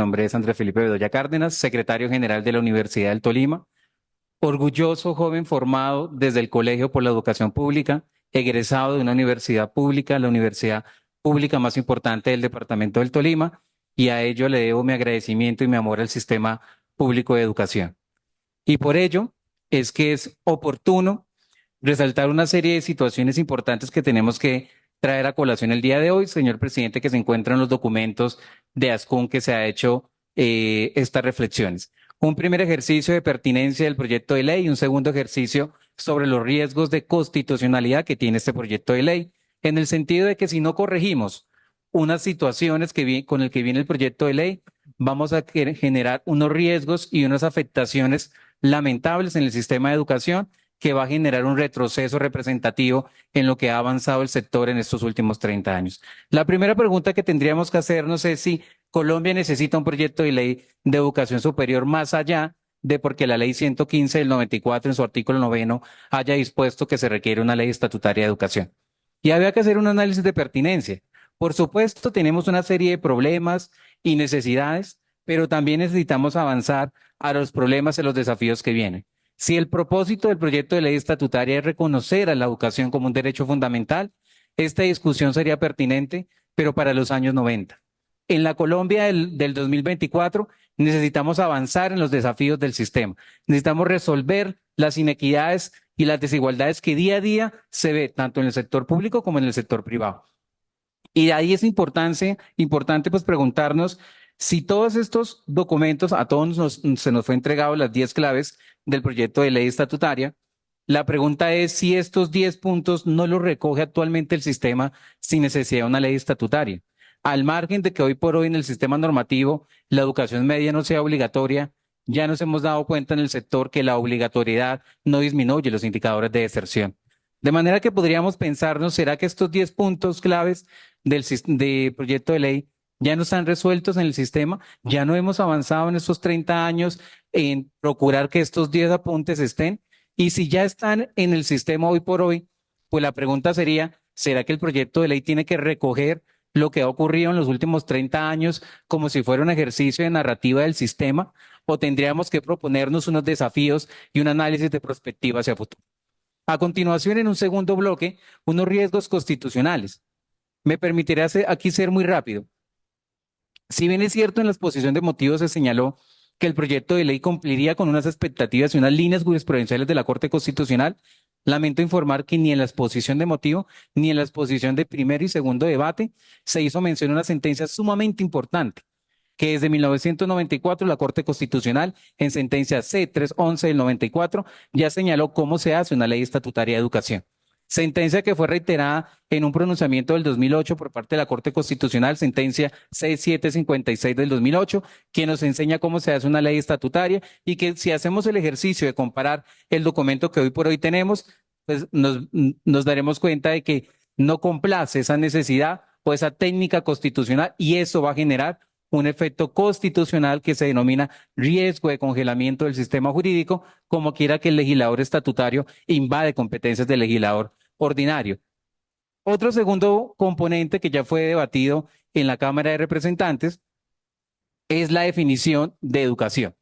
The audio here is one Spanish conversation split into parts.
nombre es Andrés Felipe Bedoya Cárdenas, secretario general de la Universidad del Tolima, orgulloso joven formado desde el Colegio por la Educación Pública, egresado de una universidad pública, la universidad pública más importante del departamento del Tolima, y a ello le debo mi agradecimiento y mi amor al sistema público de educación. Y por ello es que es oportuno resaltar una serie de situaciones importantes que tenemos que traer a colación el día de hoy, señor presidente, que se encuentran en los documentos de ASCUN que se ha hecho estas reflexiones. Un primer ejercicio de pertinencia del proyecto de ley y un segundo ejercicio sobre los riesgos de constitucionalidad que tiene este proyecto de ley, en el sentido de que si no corregimos unas situaciones con el que viene el proyecto de ley, vamos a generar unos riesgos y unas afectaciones lamentables en el sistema de educación que va a generar un retroceso representativo en lo que ha avanzado el sector en estos últimos 30 años. La primera pregunta que tendríamos que hacernos es si Colombia necesita un proyecto de ley de educación superior más allá de porque la ley 115 del 94 en su artículo 9 haya dispuesto que se requiere una ley estatutaria de educación. Y había que hacer un análisis de pertinencia. Por supuesto, tenemos una serie de problemas y necesidades, pero también necesitamos avanzar a los problemas y los desafíos que vienen. Si el propósito del proyecto de ley estatutaria es reconocer a la educación como un derecho fundamental, esta discusión sería pertinente, pero para los años 90. En la Colombia del 2024 necesitamos avanzar en los desafíos del sistema. Necesitamos resolver las inequidades y las desigualdades que día a día se ve tanto en el sector público como en el sector privado. Y de ahí es importante pues preguntarnos si todos estos documentos, a todos se nos fue entregado las 10 claves del proyecto de ley estatutaria. La pregunta es si estos 10 puntos no los recoge actualmente el sistema sin necesidad de una ley estatutaria. Al margen de que hoy por hoy en el sistema normativo la educación media no sea obligatoria, ya nos hemos dado cuenta en el sector que la obligatoriedad no disminuye los indicadores de deserción. De manera que podríamos pensarnos, ¿será que estos 10 puntos claves del proyecto de ley ya no están resueltos en el sistema? ¿Ya no hemos avanzado en estos 30 años en procurar que estos 10 apuntes estén? Y si ya están en el sistema hoy por hoy, pues la pregunta sería, ¿será que el proyecto de ley tiene que recoger lo que ha ocurrido en los últimos 30 años como si fuera un ejercicio de narrativa del sistema? ¿O tendríamos que proponernos unos desafíos y un análisis de perspectiva hacia futuro? A continuación, en un segundo bloque, unos riesgos constitucionales. Me permitirá aquí ser muy rápido. Si bien es cierto, en la exposición de motivos se señaló que el proyecto de ley cumpliría con unas expectativas y unas líneas jurisprudenciales de la Corte Constitucional, lamento informar que ni en la exposición de motivo ni en la exposición de primero y segundo debate se hizo mención a una sentencia sumamente importante que desde 1994 la Corte Constitucional, en sentencia C-311 del 94, ya señaló cómo se hace una ley estatutaria de educación. Sentencia que fue reiterada en un pronunciamiento del 2008 por parte de la Corte Constitucional, sentencia C-756 del 2008, que nos enseña cómo se hace una ley estatutaria y que si hacemos el ejercicio de comparar el documento que hoy por hoy tenemos, pues nos daremos cuenta de que no complace esa necesidad o esa técnica constitucional y eso va a generar un efecto constitucional que se denomina riesgo de congelamiento del sistema jurídico, como quiera que el legislador estatutario invade competencias del legislador ordinario. Otro segundo componente que ya fue debatido en la Cámara de Representantes es la definición de educación.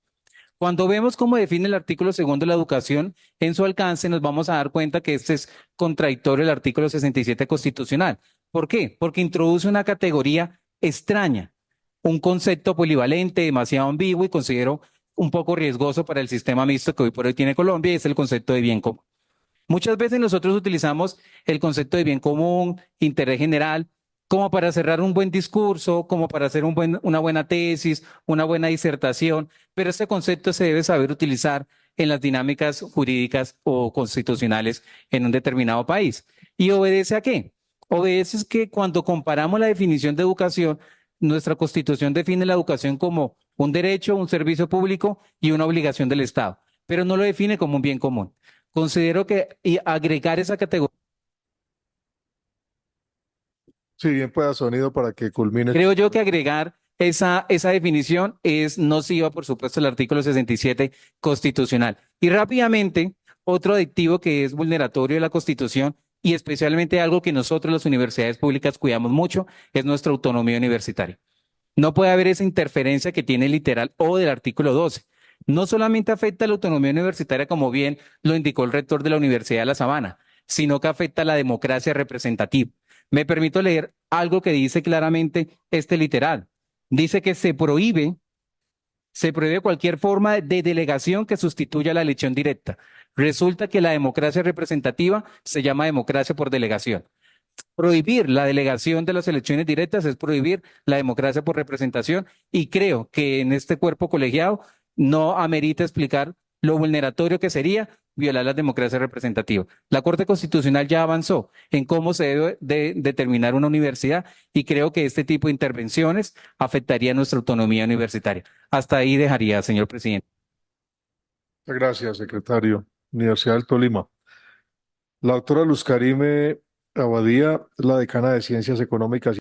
Cuando vemos cómo define el artículo segundo de la educación en su alcance, nos vamos a dar cuenta que este es contradictorio al artículo 67 constitucional. ¿Por qué? Porque introduce una categoría extraña, un concepto polivalente, demasiado ambiguo y considero un poco riesgoso para el sistema mixto que hoy por hoy tiene Colombia y es el concepto de bien común. Muchas veces nosotros utilizamos el concepto de bien común, interés general, como para cerrar un buen discurso, como para hacer una buena tesis, una buena disertación, pero este concepto se debe saber utilizar en las dinámicas jurídicas o constitucionales en un determinado país. ¿Y obedece a qué? Obedece que cuando comparamos la definición de educación, nuestra Constitución define la educación como un derecho, un servicio público y una obligación del Estado, pero no lo define como un bien común. Considero que agregar esa categoría. Si bien pueda sonido para que culmine. Creo yo que agregar esa definición es nociva, por supuesto, el artículo 67 constitucional. Y rápidamente, otro adictivo que es vulneratorio de la Constitución y especialmente algo que nosotros, las universidades públicas, cuidamos mucho, es nuestra autonomía universitaria. No puede haber esa interferencia que tiene el literal O del artículo 12. No solamente afecta a la autonomía universitaria, como bien lo indicó el rector de la Universidad de La Sabana, sino que afecta a la democracia representativa. Me permito leer algo que dice claramente este literal. Dice que se prohíbe cualquier forma de delegación que sustituya la elección directa. Resulta que la democracia representativa se llama democracia por delegación. Prohibir la delegación de las elecciones directas es prohibir la democracia por representación y creo que en este cuerpo colegiado no amerita explicar lo vulneratorio que sería violar la democracia representativa. La Corte Constitucional ya avanzó en cómo se debe de determinar una universidad y creo que este tipo de intervenciones afectaría nuestra autonomía universitaria. Hasta ahí dejaría, señor presidente. Muchas gracias, secretario. Universidad del Tolima. La doctora Luz Karime Abadía, la decana de Ciencias Económicas